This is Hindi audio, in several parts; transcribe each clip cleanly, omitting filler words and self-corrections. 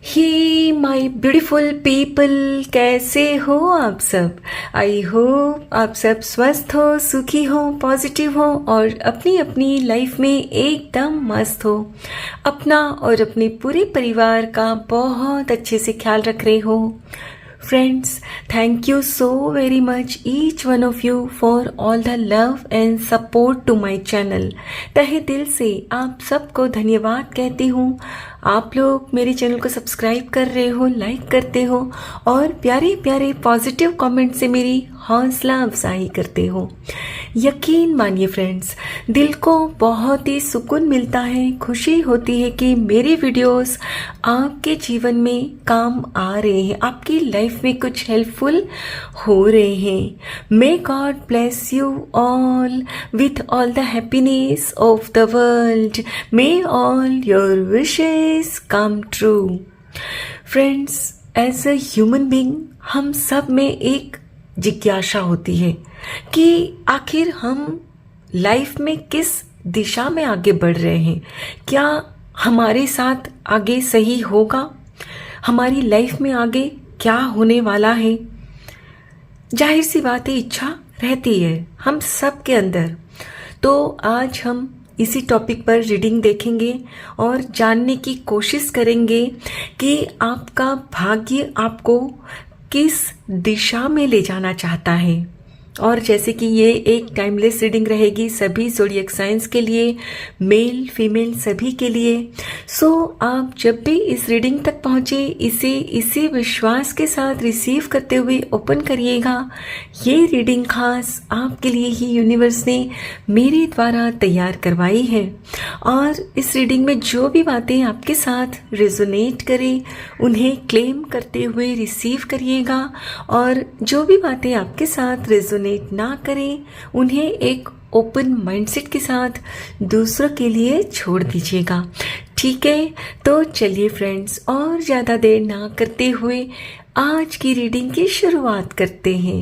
ही माय ब्यूटीफुल पीपल, कैसे हो आप सब। आई होप आप सब स्वस्थ हो, सुखी हो, पॉजिटिव हो और अपनी अपनी लाइफ में एकदम मस्त हो। अपना और अपने पूरे परिवार का बहुत अच्छे से ख्याल रख रहे हो। Friends, thank you so very much each one of you for all the love and support to my channel। तहे दिल से आप सबको धन्यवाद कहती हूँ। आप लोग मेरे चैनल को सब्सक्राइब कर रहे हो, लाइक करते हो और प्यारे प्यारे पॉजिटिव कमेंट से मेरी हौसला अफजाई करते हो। यकीन मानिए फ्रेंड्स, दिल को बहुत ही सुकून मिलता है, खुशी होती है कि मेरे वीडियोस आपके जीवन में काम आ रहे हैं, आपकी लाइफ में कुछ हेल्पफुल हो रहे हैं। May God bless you all with all the happiness of the world. May all your wishes come true. Friends, as a human being हम सब में एक जिज्ञासा होती है कि आखिर हम लाइफ में किस दिशा में आगे बढ़ रहे हैं। क्या हमारे साथ आगे सही होगा? हमारी लाइफ में आगे क्या होने वाला है? जाहिर सी बात है, इच्छा रहती है हम सब के अंदर। तो आज हम इसी टॉपिक पर रीडिंग देखेंगे और जानने की कोशिश करेंगे कि आपका भाग्य आपको किस दिशा में ले जाना चाहता है। और जैसे कि ये एक टाइमलेस रीडिंग रहेगी सभी ज़ोडिएक साइंस के लिए, मेल फीमेल सभी के लिए। सो आप जब भी इस रीडिंग तक पहुँचे इसे इसी विश्वास के साथ रिसीव करते हुए ओपन करिएगा। ये रीडिंग खास आपके लिए ही यूनिवर्स ने मेरे द्वारा तैयार करवाई है और इस रीडिंग में जो भी बातें आपके साथ रेजोनेट करें उन्हें क्लेम करते हुए रिसीव करिएगा और जो भी बातें आपके साथ रेजोनेट ना करें उन्हें एक ओपन माइंडसेट के साथ दूसरों के लिए छोड़ दीजिएगा। ठीक है, तो चलिए फ्रेंड्स, और ज़्यादा देर ना करते हुए आज की रीडिंग की शुरुआत करते हैं।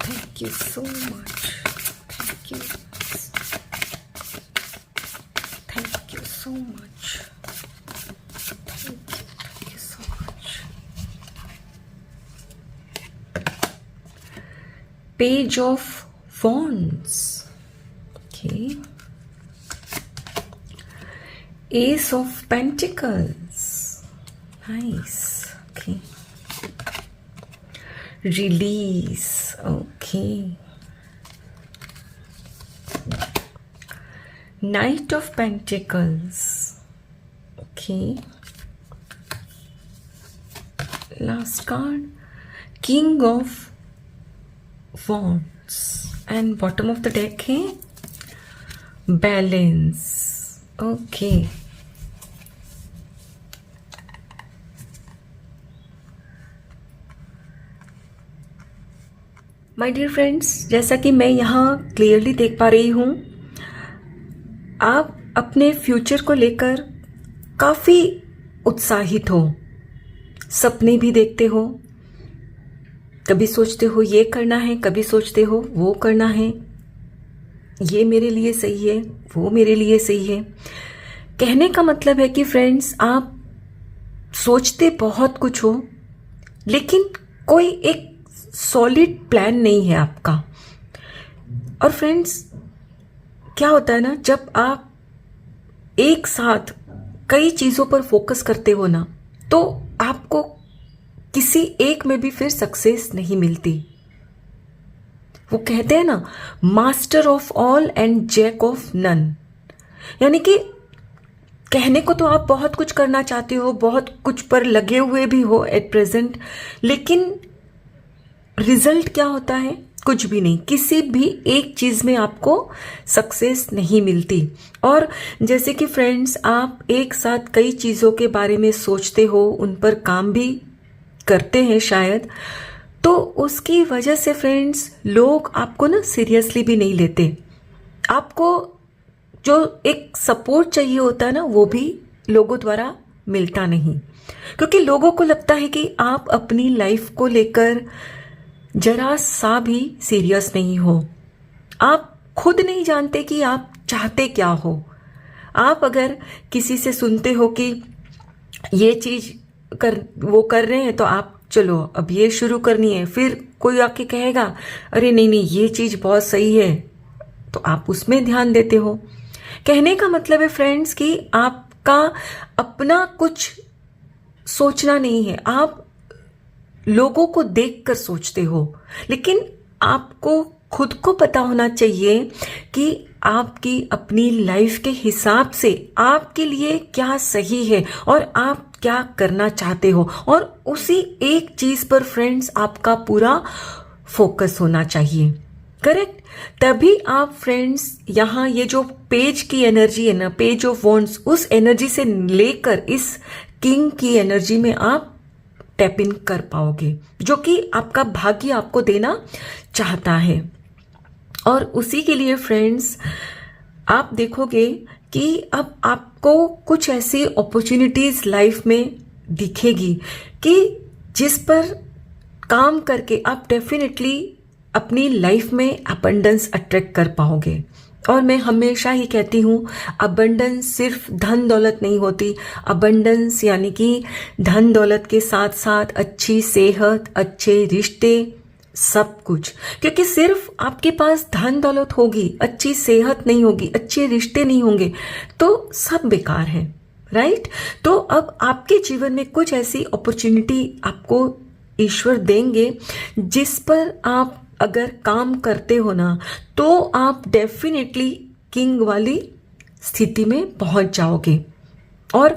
Thank you so much. Thank you so much. Page of Wands. Okay. Ace of Pentacles. Nice. Okay. Release. Okay. Knight of Pentacles. Okay. Last card, King of Wands and bottom of the deck है Balance. Okay. My dear friends, जैसा कि मैं यहाँ क्लियरली देख पा रही हूँ, आप अपने फ्यूचर को लेकर काफ़ी उत्साहित हो, सपने भी देखते हो, कभी सोचते हो ये करना है, कभी सोचते हो वो करना है, ये मेरे लिए सही है, वो मेरे लिए सही है। कहने का मतलब है कि फ्रेंड्स, आप सोचते बहुत कुछ हो लेकिन कोई एक सॉलिड प्लान नहीं है आपका। और फ्रेंड्स, क्या होता है ना, जब आप एक साथ कई चीज़ों पर फोकस करते हो ना, तो आपको किसी एक में भी फिर सक्सेस नहीं मिलती। वो कहते हैं ना, master of all and jack of none. यानी कि कहने को तो आप बहुत कुछ करना चाहते हो, बहुत कुछ पर लगे हुए भी हो एट प्रेजेंट, लेकिन रिजल्ट क्या होता है? कुछ भी नहीं। किसी भी एक चीज़ में आपको सक्सेस नहीं मिलती। और जैसे कि फ्रेंड्स, आप एक साथ कई चीज़ों के बारे में सोचते हो, उन पर काम भी करते हैं शायद, तो उसकी वजह से फ्रेंड्स लोग आपको ना सीरियसली भी नहीं लेते। आपको जो एक सपोर्ट चाहिए होता है ना, वो भी लोगों द्वारा मिलता नहीं, क्योंकि लोगों को लगता है कि आप अपनी लाइफ को लेकर जरा सा भी सीरियस नहीं हो। आप खुद नहीं जानते कि आप चाहते क्या हो। आप अगर किसी से सुनते हो कि ये चीज वो कर रहे हैं, तो आप चलो अब ये शुरू करनी है, फिर कोई आके कहेगा अरे नहीं नहीं ये चीज बहुत सही है, तो आप उसमें ध्यान देते हो। कहने का मतलब है फ्रेंड्स कि आपका अपना कुछ सोचना नहीं है, आप लोगों को देखकर सोचते हो, लेकिन आपको खुद को पता होना चाहिए कि आपकी अपनी लाइफ के हिसाब से आपके लिए क्या सही है और आप क्या करना चाहते हो, और उसी एक चीज पर फ्रेंड्स आपका पूरा फोकस होना चाहिए। करेक्ट? तभी आप फ्रेंड्स यहाँ ये जो पेज की एनर्जी है ना, पेज ऑफ वॉन्ड्स, उस एनर्जी से लेकर इस किंग की एनर्जी में आप टैप इन कर पाओगे, जो कि आपका भाग्य आपको देना चाहता है। और उसी के लिए फ्रेंड्स आप देखोगे कि अब आपको कुछ ऐसी अपॉर्चुनिटीज लाइफ में दिखेगी कि जिस पर काम करके आप डेफिनेटली अपनी लाइफ में अबंडेंस अट्रैक्ट कर पाओगे। और मैं हमेशा ही कहती हूँ, अबंडेंस सिर्फ धन दौलत नहीं होती, अबंडेंस यानी कि धन दौलत के साथ साथ अच्छी सेहत, अच्छे रिश्ते, सब कुछ। क्योंकि सिर्फ आपके पास धन दौलत होगी, अच्छी सेहत नहीं होगी, अच्छे रिश्ते नहीं होंगे, तो सब बेकार है, राइट? तो अब आपके जीवन में कुछ ऐसी अपॉर्चुनिटी आपको ईश्वर देंगे जिस पर आप अगर काम करते हो ना, तो आप डेफिनेटली किंग वाली स्थिति में पहुंच जाओगे। और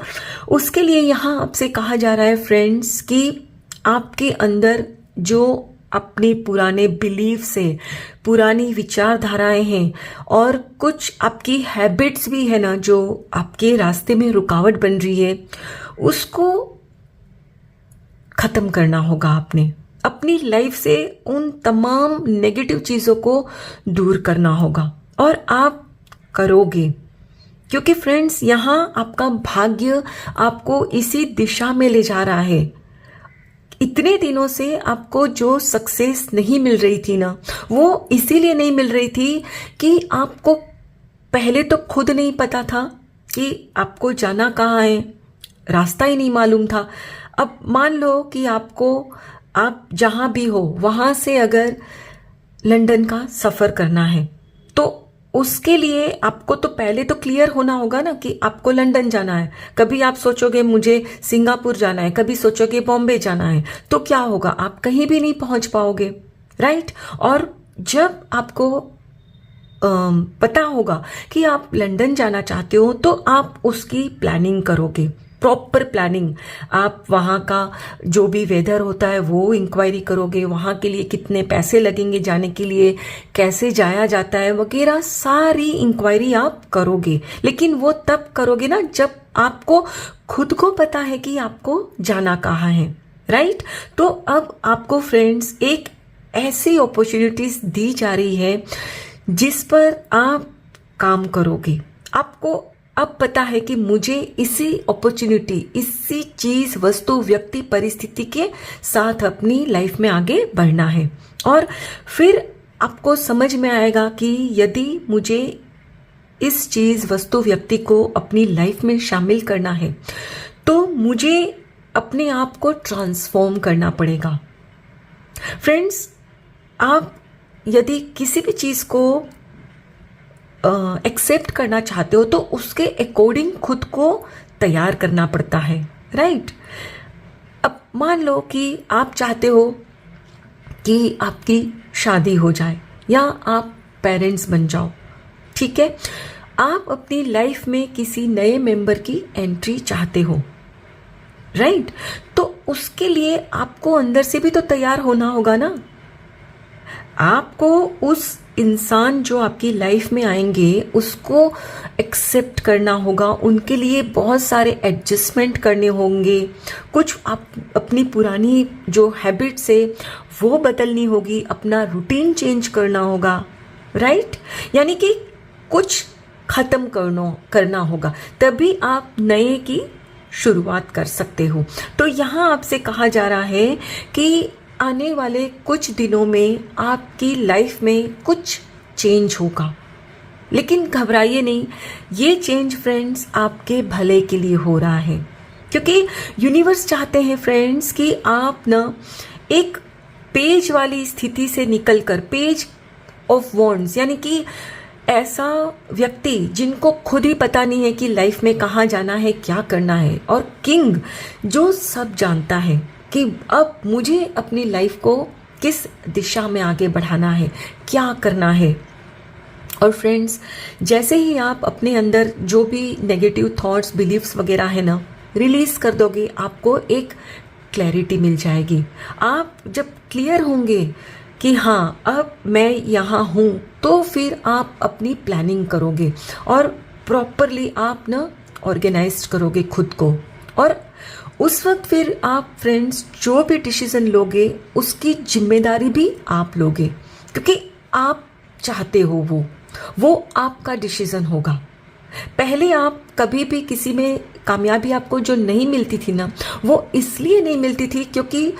उसके लिए यहाँ आपसे कहा जा रहा है फ्रेंड्स कि आपके अंदर जो अपने पुराने बिलीफ से, पुरानी विचारधाराएं हैं और कुछ आपकी हैबिट्स भी है ना, जो आपके रास्ते में रुकावट बन रही है, उसको खत्म करना होगा। आपने अपनी लाइफ से उन तमाम नेगेटिव चीजों को दूर करना होगा, और आप करोगे। क्योंकि फ्रेंड्स यहाँ आपका भाग्य आपको इसी दिशा में ले जा रहा है। इतने दिनों से आपको जो सक्सेस नहीं मिल रही थी ना, वो इसीलिए नहीं मिल रही थी कि आपको पहले तो खुद नहीं पता था कि आपको जाना कहाँ है, रास्ता ही नहीं मालूम था। अब मान लो कि आप जहां भी हो वहां से अगर लंदन का सफर करना है, तो उसके लिए आपको तो पहले तो क्लियर होना होगा ना कि आपको लंदन जाना है। कभी आप सोचोगे मुझे सिंगापुर जाना है, कभी सोचोगे बॉम्बे जाना है, तो क्या होगा? आप कहीं भी नहीं पहुंच पाओगे, राइट? और जब आपको पता होगा कि आप लंदन जाना चाहते हो, तो आप उसकी प्लानिंग करोगे, प्रॉपर प्लानिंग। आप वहाँ का जो भी वेदर होता है वो इंक्वायरी करोगे, वहाँ के लिए कितने पैसे लगेंगे जाने के लिए, कैसे जाया जाता है वगैरह, सारी इंक्वायरी आप करोगे। लेकिन वो तब करोगे ना जब आपको खुद को पता है कि आपको जाना कहाँ है, राइट? तो अब आपको फ्रेंड्स एक ऐसी अपॉर्चुनिटीज दी जा रही है जिस पर आप काम करोगे। आपको अब पता है कि मुझे इसी अपॉर्चुनिटी, इसी चीज, वस्तु, व्यक्ति, परिस्थिति के साथ अपनी लाइफ में आगे बढ़ना है। और फिर आपको समझ में आएगा कि यदि मुझे इस चीज, वस्तु, व्यक्ति को अपनी लाइफ में शामिल करना है, तो मुझे अपने आप को ट्रांसफॉर्म करना पड़ेगा। फ्रेंड्स, आप यदि किसी भी चीज को एक्सेप्ट करना चाहते हो, तो उसके अकॉर्डिंग खुद को तैयार करना पड़ता है, राइट? अब मान लो कि आप चाहते हो कि आपकी शादी हो जाए या आप पेरेंट्स बन जाओ, ठीक है? आप अपनी लाइफ में किसी नए मेंबर की एंट्री चाहते हो, राइट? तो उसके लिए आपको अंदर से भी तो तैयार होना होगा ना। आपको उस इंसान जो आपकी लाइफ में आएंगे उसको एक्सेप्ट करना होगा, उनके लिए बहुत सारे एडजस्टमेंट करने होंगे, कुछ आप अपनी पुरानी जो हैबिट्स है वो बदलनी होगी, अपना रूटीन चेंज करना होगा, राइट? यानी कि कुछ खत्म करना होगा, तभी आप नए की शुरुआत कर सकते हो। तो यहाँ आपसे कहा जा रहा है कि आने वाले कुछ दिनों में आपकी लाइफ में कुछ चेंज होगा, लेकिन घबराइए नहीं, ये चेंज फ्रेंड्स आपके भले के लिए हो रहा है, क्योंकि यूनिवर्स चाहते हैं फ्रेंड्स कि आप ना एक पेज वाली स्थिति से निकलकर, पेज ऑफ वॉन्ड्स, यानी कि ऐसा व्यक्ति जिनको खुद ही पता नहीं है कि लाइफ में कहाँ जाना है, क्या करना है, और किंग जो सब जानता है कि अब मुझे अपनी लाइफ को किस दिशा में आगे बढ़ाना है, क्या करना है। और फ्रेंड्स, जैसे ही आप अपने अंदर जो भी नेगेटिव थॉट्स, बिलीव्स वगैरह है ना, रिलीज कर दोगे, आपको एक क्लैरिटी मिल जाएगी। आप जब क्लियर होंगे कि हाँ अब मैं यहाँ हूँ, तो फिर आप अपनी प्लानिंग करोगे और प्रॉपरली आप ना ऑर्गेनाइज करोगे खुद को। और उस वक्त फिर आप फ्रेंड्स जो भी डिसीजन लोगे उसकी जिम्मेदारी भी आप लोगे, क्योंकि आप चाहते हो वो आपका डिसीजन होगा। पहले आप कभी भी किसी में कामयाबी आपको जो नहीं मिलती थी ना, वो इसलिए नहीं मिलती थी क्योंकि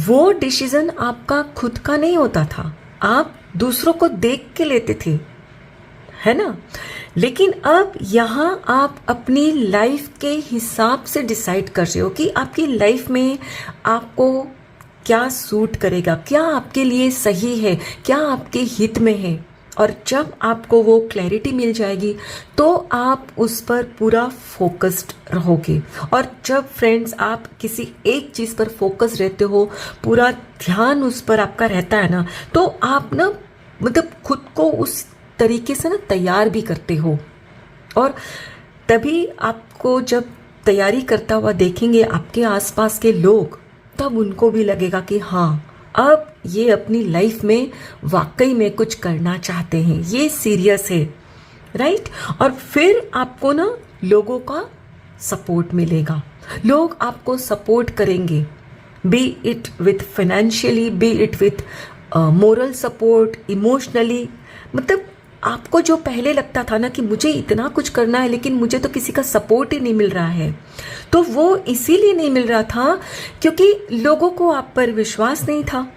वो डिसीजन आपका खुद का नहीं होता था, आप दूसरों को देख के लेते थे, है ना। लेकिन अब यहाँ आप अपनी लाइफ के हिसाब से डिसाइड कर रहे हो कि आपकी लाइफ में आपको क्या सूट करेगा, क्या आपके लिए सही है, क्या आपके हित में है। और जब आपको वो क्लैरिटी मिल जाएगी तो आप उस पर पूरा फोकस्ड रहोगे। और जब फ्रेंड्स आप किसी एक चीज़ पर फोकस रहते हो, पूरा ध्यान उस पर आपका रहता है ना, तो आप ना मतलब खुद को उस तरीके से ना तैयार भी करते हो। और तभी आपको जब तैयारी करता हुआ देखेंगे आपके आसपास के लोग, तब उनको भी लगेगा कि हाँ अब ये अपनी लाइफ में वाकई में कुछ करना चाहते हैं, ये सीरियस है, राइट। और फिर आपको ना लोगों का सपोर्ट मिलेगा, लोग आपको सपोर्ट करेंगे, B it with financially, B it with moral support, emotionally. मतलब आपको जो पहले लगता था ना कि मुझे इतना कुछ करना है लेकिन मुझे तो किसी का सपोर्ट ही नहीं मिल रहा है, तो वो इसीलिए नहीं मिल रहा था क्योंकि लोगों को आप पर विश्वास नहीं था।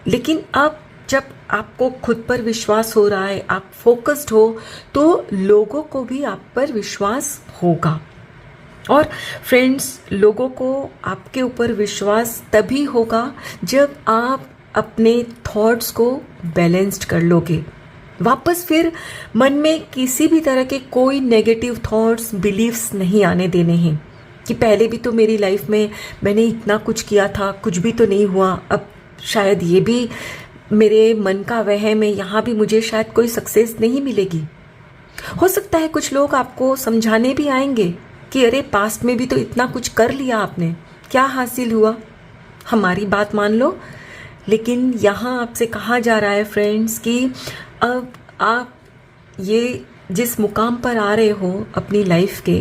लेकिन अब जब आपको खुद पर विश्वास हो रहा है, आप फोकस्ड हो, तो लोगों को भी आप पर विश्वास होगा। और फ्रेंड्स, लोगों को आपके ऊपर विश्वास तभी होगा जब आप अपने थॉट्स को बैलेंस्ड कर लोगे। वापस फिर मन में किसी भी तरह के कोई नेगेटिव थॉट्स, बिलीव्स नहीं आने देने हैं कि पहले भी तो मेरी लाइफ में मैंने इतना कुछ किया था, कुछ भी तो नहीं हुआ, अब शायद ये भी मेरे मन का वहम है, यहाँ भी मुझे शायद कोई सक्सेस नहीं मिलेगी। हो सकता है कुछ लोग आपको समझाने भी आएंगे कि अरे पास्ट में भी तो इतना कुछ कर लिया आपने, क्या हासिल हुआ, हमारी बात मान लो। लेकिन यहाँ आपसे कहा जा रहा है फ्रेंड्स कि अब आप ये जिस मुकाम पर आ रहे हो अपनी लाइफ के,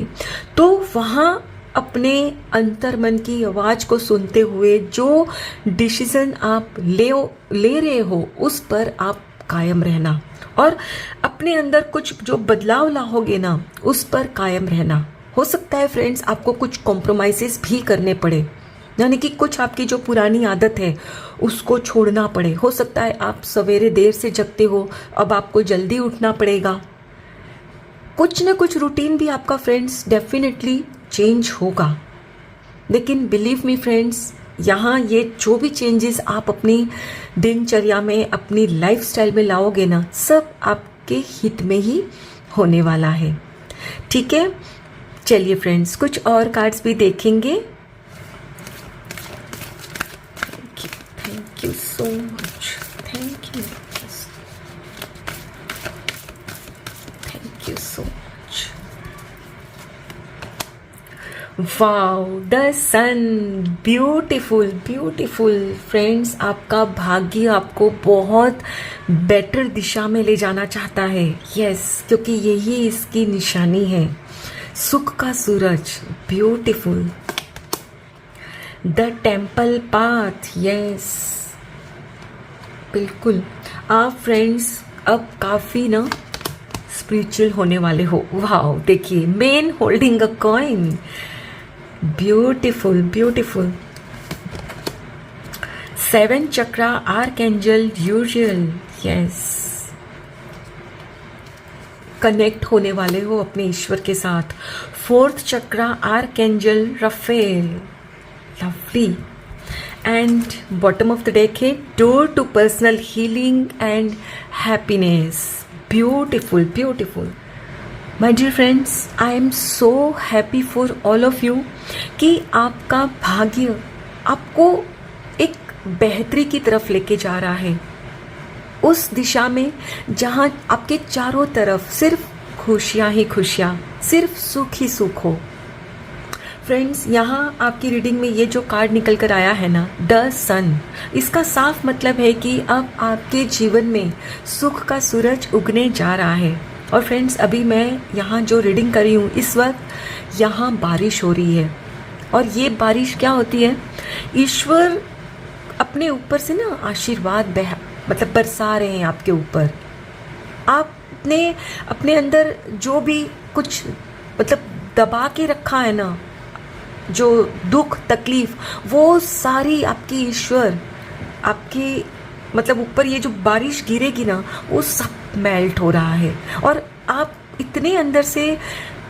तो वहाँ अपने अंतर्मन की आवाज़ को सुनते हुए जो डिसीजन आप ले रहे हो उस पर आप कायम रहना, और अपने अंदर कुछ जो बदलाव लाओगे ना उस पर कायम रहना। हो सकता है फ्रेंड्स आपको कुछ कॉम्प्रोमाइज़ेस भी करने पड़े, यानी कि कुछ आपकी जो पुरानी आदत है उसको छोड़ना पड़े। हो सकता है आप सवेरे देर से जगते हो, अब आपको जल्दी उठना पड़ेगा। कुछ ना कुछ रूटीन भी आपका फ्रेंड्स डेफिनेटली चेंज होगा। लेकिन बिलीव मी फ्रेंड्स, यहाँ ये जो भी चेंजेस आप अपनी दिनचर्या में, अपनी लाइफस्टाइल में लाओगे ना, सब आपके हित में ही होने वाला है। ठीक है, चलिए फ्रेंड्स कुछ और कार्ड्स भी देखेंगे। Thank you so much. Thank you. Thank you so much. Wow, the sun, beautiful, beautiful. Friends, आपका भाग्य आपको बहुत बेटर दिशा में ले जाना चाहता है। Yes, क्योंकि यही इसकी निशानी है, सुख का सूरज, beautiful. The temple path, yes. बिल्कुल, आप फ्रेंड्स अब काफ़ी ना स्पिरिचुअल होने वाले हो। वाओ, देखिए, man holding a coin, beautiful beautiful. 7 chakra archangel usual, yes. Connect होने वाले हो अपने ईश्वर के साथ। Fourth chakra archangel Raphael, lovely. And bottom of the deck है door to personal healing and happiness. Beautiful beautiful my dear friends, I am so happy for all of you कि आपका भाग्य आपको एक बेहतरी की तरफ लेके जा रहा है, उस दिशा में जहाँ आपके चारों तरफ सिर्फ खुशियाँ ही खुशियाँ, सिर्फ सुख ही सुख हो। फ्रेंड्स, यहाँ आपकी रीडिंग में ये जो कार्ड निकल कर आया है ना, द सन, इसका साफ मतलब है कि अब आपके जीवन में सुख का सूरज उगने जा रहा है। और फ्रेंड्स, अभी मैं यहाँ जो रीडिंग कर रही हूँ, इस वक्त यहाँ बारिश हो रही है। और ये बारिश क्या होती है, ईश्वर अपने ऊपर से ना आशीर्वाद मतलब बरसा रहे हैं आपके ऊपर। आपने अपने अंदर जो भी कुछ मतलब दबा के रखा है ना, जो दुख तकलीफ, वो सारी आपकी ईश्वर आपके मतलब ऊपर ये जो बारिश गिरेगी ना, वो सब मेल्ट हो रहा है। और आप इतने अंदर से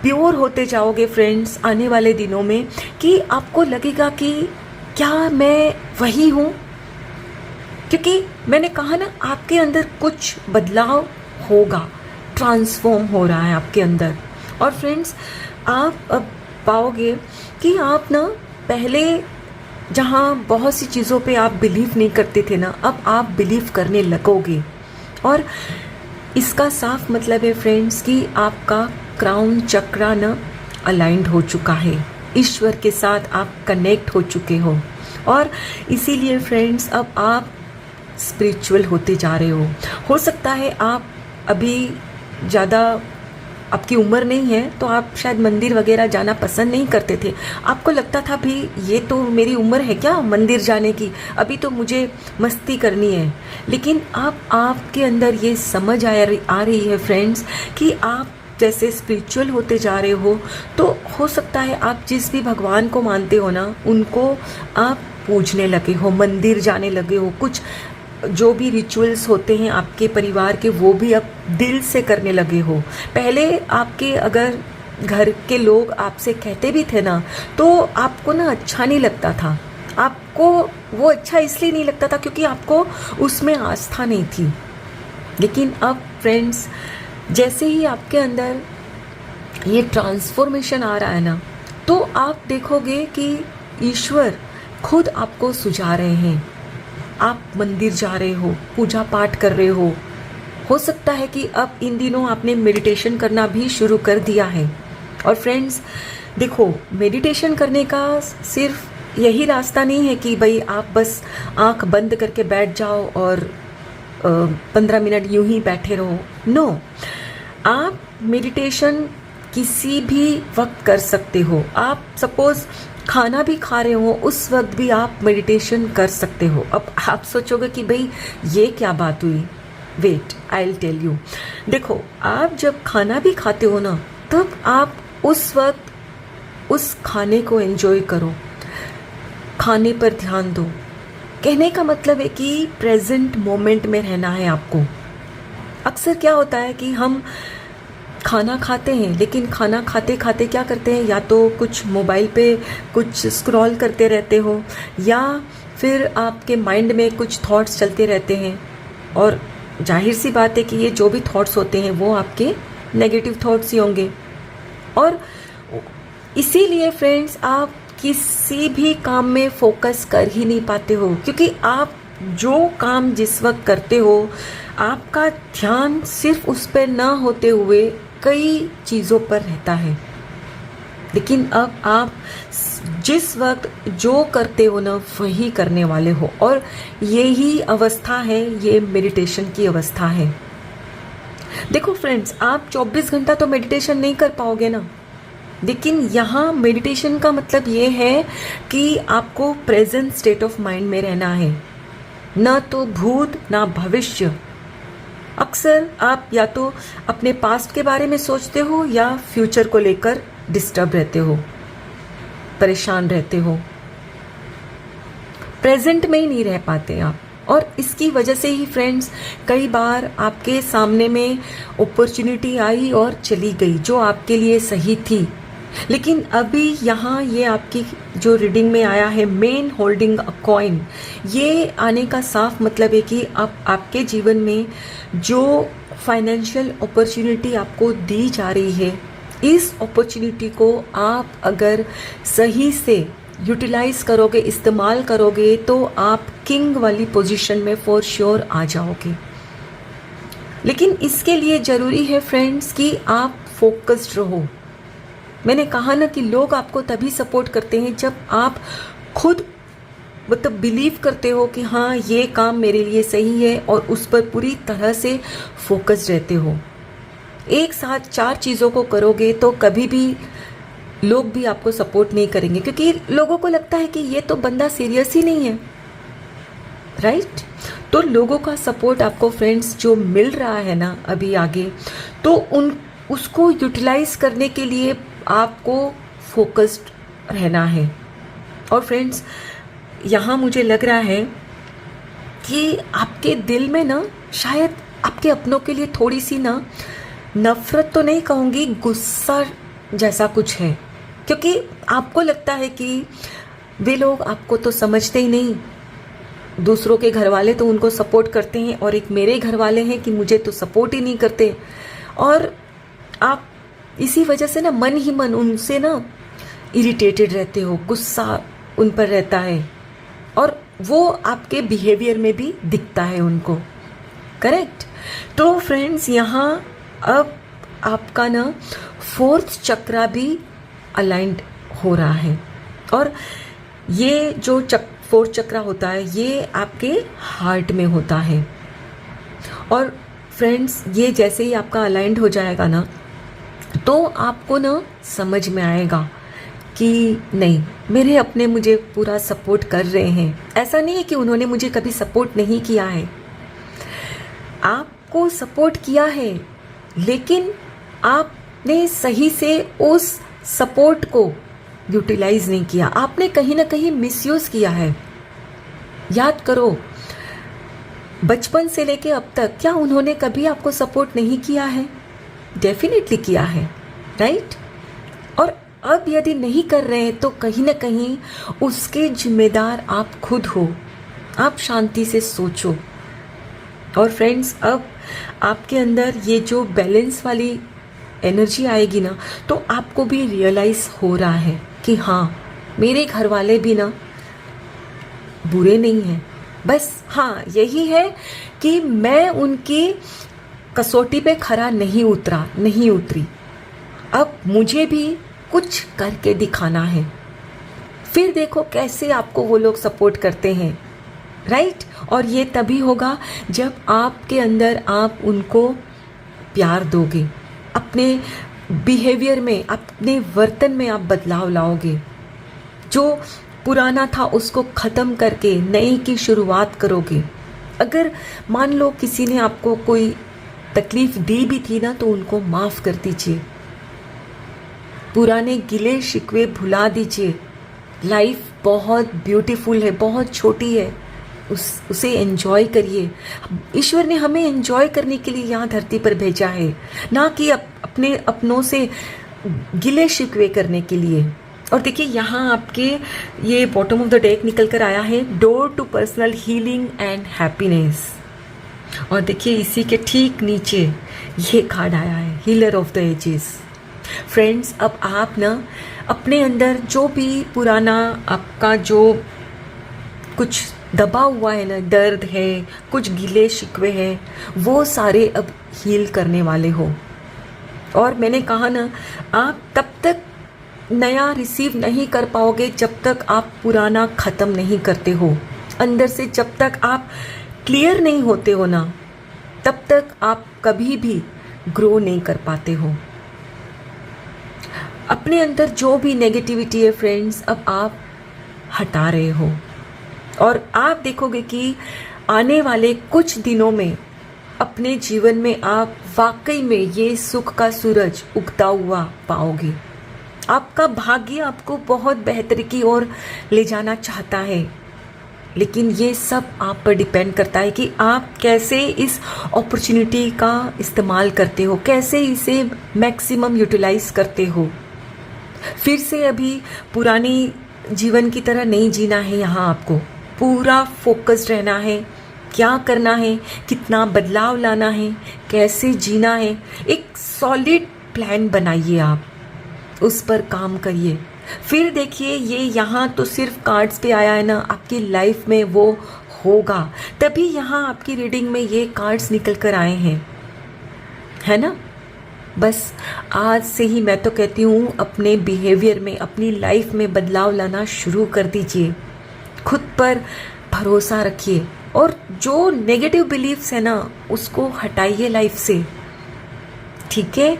प्योर होते जाओगे फ्रेंड्स आने वाले दिनों में कि आपको लगेगा कि क्या मैं वही हूँ। क्योंकि मैंने कहा ना, आपके अंदर कुछ बदलाव होगा, ट्रांसफॉर्म हो रहा है आपके अंदर। और फ्रेंड्स, आप अब पाओगे कि आप ना पहले जहाँ बहुत सी चीज़ों पे आप बिलीव नहीं करते थे ना, अब आप बिलीव करने लगोगे। और इसका साफ मतलब है फ्रेंड्स कि आपका क्राउन चक्रा ना अलाइंड हो चुका है, ईश्वर के साथ आप कनेक्ट हो चुके हो। और इसीलिए फ्रेंड्स, अब आप स्पिरिचुअल होते जा रहे हो सकता है आप अभी ज़्यादा आपकी उम्र नहीं है तो आप शायद मंदिर वगैरह जाना पसंद नहीं करते थे। आपको लगता था भी ये तो मेरी उम्र है क्या मंदिर जाने की, अभी तो मुझे मस्ती करनी है। लेकिन अब आपके अंदर ये समझ आ रही है फ्रेंड्स कि आप जैसे स्पिरिचुअल होते जा रहे हो, तो हो सकता है आप जिस भी भगवान को मानते हो ना, उनको आप पूजने लगे हो, मंदिर जाने लगे हो, कुछ जो भी रिचुअल्स होते हैं आपके परिवार के, वो भी अब दिल से करने लगे हो। पहले आपके अगर घर के लोग आपसे कहते भी थे ना, तो आपको ना अच्छा नहीं लगता था। आपको वो अच्छा इसलिए नहीं लगता था क्योंकि आपको उसमें आस्था नहीं थी। लेकिन अब फ्रेंड्स, जैसे ही आपके अंदर ये ट्रांसफॉर्मेशन आ रहा है ना, तो आप देखोगे कि ईश्वर खुद आपको सुझा रहे हैं। आप मंदिर जा रहे हो, पूजा पाठ कर रहे हो सकता है कि अब इन दिनों आपने मेडिटेशन करना भी शुरू कर दिया है। और फ्रेंड्स देखो, मेडिटेशन करने का सिर्फ यही रास्ता नहीं है कि भाई आप बस आंख बंद करके बैठ जाओ और 15 मिनट यूं ही बैठे रहो। नो, आप मेडिटेशन किसी भी वक्त कर सकते हो। आप सपोज खाना भी खा रहे हो, उस वक्त भी आप मेडिटेशन कर सकते हो। अब आप सोचोगे कि भाई ये क्या बात हुई, wait I will tell you. देखो, आप जब खाना भी खाते हो ना, तब आप उस वक्त उस खाने को एंजॉय करो, खाने पर ध्यान दो। कहने का मतलब है कि प्रेजेंट मोमेंट में रहना है आपको। अक्सर क्या होता है कि हम खाना खाते हैं, लेकिन खाना खाते खाते क्या करते हैं, या तो कुछ मोबाइल पे कुछ स्क्रॉल करते रहते हो, या फिर आपके माइंड में कुछ थॉट्स चलते रहते हैं। और जाहिर सी बात है कि ये जो भी थॉट्स होते हैं वो आपके नेगेटिव थॉट्स ही होंगे। और इसीलिए फ्रेंड्स, आप किसी भी काम में फोकस कर ही नहीं पाते हो, क्योंकि आप जो काम जिस वक्त करते हो, आपका ध्यान सिर्फ उस पर ना होते हुए कई चीज़ों पर रहता है। लेकिन अब आप जिस वक्त जो करते हो ना, वही करने वाले हो। और यही अवस्था है, ये मेडिटेशन की अवस्था है। देखो फ्रेंड्स, आप 24 घंटा तो मेडिटेशन नहीं कर पाओगे ना, लेकिन यहाँ मेडिटेशन का मतलब ये है कि आपको प्रेजेंट स्टेट ऑफ माइंड में रहना है, ना तो भूत ना भविष्य। अक्सर आप या तो अपने पास्ट के बारे में सोचते हो या फ्यूचर को लेकर डिस्टर्ब रहते हो, परेशान रहते हो, प्रेजेंट में ही नहीं रह पाते आप। और इसकी वजह से ही फ्रेंड्स कई बार आपके सामने में अपॉर्चुनिटी आई और चली गई जो आपके लिए सही थी। लेकिन अभी यहाँ ये आपकी जो रीडिंग में आया है मेन होल्डिंग अ कॉइन, ये आने का साफ मतलब है कि अब आपके जीवन में जो फाइनेंशियल अपॉर्चुनिटी आपको दी जा रही है, इस अपॉर्चुनिटी को आप अगर सही से यूटिलाइज करोगे, इस्तेमाल करोगे, तो आप किंग वाली पोजीशन में फॉर श्योर आ जाओगे। लेकिन इसके लिए ज़रूरी है फ्रेंड्स कि आप फोकस्ड रहो। मैंने कहा ना कि लोग आपको तभी सपोर्ट करते हैं जब आप खुद मतलब बिलीव करते हो कि हाँ ये काम मेरे लिए सही है और उस पर पूरी तरह से फोकस्ड रहते हो। एक साथ 4 चीज़ों को करोगे तो कभी भी लोग भी आपको सपोर्ट नहीं करेंगे, क्योंकि लोगों को लगता है कि ये तो बंदा सीरियस ही नहीं है, राइट। तो लोगों का सपोर्ट आपको फ्रेंड्स जो मिल रहा है ना अभी आगे, तो उसको यूटिलाइज करने के लिए आपको फोकस्ड रहना है। और फ्रेंड्स यहाँ मुझे लग रहा है कि आपके दिल में ना शायद आपके अपनों के लिए थोड़ी सी ना नफरत तो नहीं कहूँगी, गुस्सा जैसा कुछ है, क्योंकि आपको लगता है कि वे लोग आपको तो समझते ही नहीं। दूसरों के घर वाले तो उनको सपोर्ट करते हैं और एक मेरे घर वाले हैं कि मुझे तो सपोर्ट ही नहीं करते, और आप इसी वजह से ना मन ही मन उनसे ना इरिटेटेड रहते हो, गुस्सा उन पर रहता है और वो आपके बिहेवियर में भी दिखता है उनको, करेक्ट। तो फ्रेंड्स यहाँ अब आपका ना 4th चक्रा भी अलाइंड हो रहा है, और ये जो 4th चक्रा होता है ये आपके हार्ट में होता है। और फ्रेंड्स ये जैसे ही आपका अलाइंड हो जाएगा ना, तो आपको ना समझ में आएगा कि नहीं, मेरे अपने मुझे पूरा सपोर्ट कर रहे हैं। ऐसा नहीं है कि उन्होंने मुझे कभी सपोर्ट नहीं किया है, आपको सपोर्ट किया है, लेकिन आपने सही से उस सपोर्ट को यूटिलाइज नहीं किया, आपने कहीं ना कहीं मिसयूज किया है। याद करो, बचपन से लेके अब तक क्या उन्होंने कभी आपको सपोर्ट नहीं किया है? डेफिनेटली किया है, राइट। और अब यदि नहीं कर रहे हैं तो कहीं ना कहीं उसके जिम्मेदार आप खुद हो। आप शांति से सोचो। और फ्रेंड्स अब आपके अंदर ये जो बैलेंस वाली एनर्जी आएगी ना, तो आपको भी रियलाइज हो रहा है कि हाँ मेरे घर वाले भी ना बुरे नहीं हैं, बस हाँ यही है कि मैं उनकी कसौटी पे खरा नहीं उतरी। अब मुझे भी कुछ करके दिखाना है। फिर देखो कैसे आपको वो लोग सपोर्ट करते हैं, राइट। और ये तभी होगा जब आपके अंदर आप उनको प्यार दोगे, अपने बिहेवियर में, अपने वर्तन में आप बदलाव लाओगे, जो पुराना था उसको ख़त्म करके नई की शुरुआत करोगे। अगर मान लो किसी ने आपको कोई तकलीफ दी भी थी ना, तो उनको माफ़ कर दीजिए, पुराने गिले शिकवे भुला दीजिए। लाइफ बहुत ब्यूटीफुल है, बहुत छोटी है, उसे एंजॉय करिए। ईश्वर ने हमें एंजॉय करने के लिए यहाँ धरती पर भेजा है, ना कि अपने अपनों से गिले शिकवे करने के लिए। और देखिए यहाँ आपके ये बॉटम ऑफ द डेक निकल कर आया है, door to personal healing and happiness. और देखिए इसी के ठीक नीचे ये कार्ड आया है, healer of the ages. Friends अब आप ना अपने अंदर जो भी पुराना आपका जो कुछ दबा हुआ है ना, दर्द है, कुछ गिले शिकवे हैं, वो सारे अब हील करने वाले हो। और मैंने कहा ना, आप तब तक नया रिसीव नहीं कर पाओगे जब तक आप पुराना ख़त्म नहीं करते हो। अंदर से जब तक आप क्लियर नहीं होते हो ना, तब तक आप कभी भी ग्रो नहीं कर पाते हो। अपने अंदर जो भी नेगेटिविटी है फ्रेंड्स, अब आप हटा रहे हो, और आप देखोगे कि आने वाले कुछ दिनों में अपने जीवन में आप वाकई में ये सुख का सूरज उगता हुआ पाओगे। आपका भाग्य आपको बहुत बेहतर की ओर ले जाना चाहता है। लेकिन ये सब आप पर डिपेंड करता है कि आप कैसे इस अपॉर्चुनिटी का इस्तेमाल करते हो, कैसे इसे मैक्सिमम यूटिलाइज करते हो। फिर से अभी पुरानी जीवन की तरह नहीं जीना है, यहाँ आपको पूरा फोकस्ड रहना है, क्या करना है, कितना बदलाव लाना है, कैसे जीना है। एक सॉलिड प्लान बनाइए, आप उस पर काम करिए। फिर देखिए ये यहाँ तो सिर्फ कार्ड्स पे आया है ना, आपकी लाइफ में वो होगा, तभी यहाँ आपकी रीडिंग में ये कार्ड्स निकल कर आए हैं, है ना। बस आज से ही मैं तो कहती हूँ अपने बिहेवियर में, अपनी लाइफ में बदलाव लाना शुरू कर दीजिए। खुद पर भरोसा रखिए और जो नेगेटिव बिलीफ्स है ना उसको हटाइए लाइफ से, ठीक है।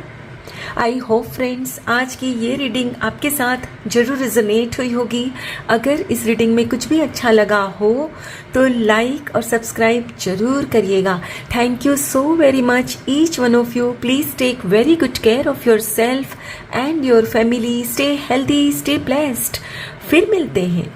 आई होप फ्रेंड्स आज की ये रीडिंग आपके साथ ज़रूर रिजोनेट हुई होगी। अगर इस रीडिंग में कुछ भी अच्छा लगा हो तो लाइक और सब्सक्राइब जरूर करिएगा। Thank you so very much each one of you. Please take very good care of yourself and your family. Stay healthy, stay blessed. फिर मिलते हैं।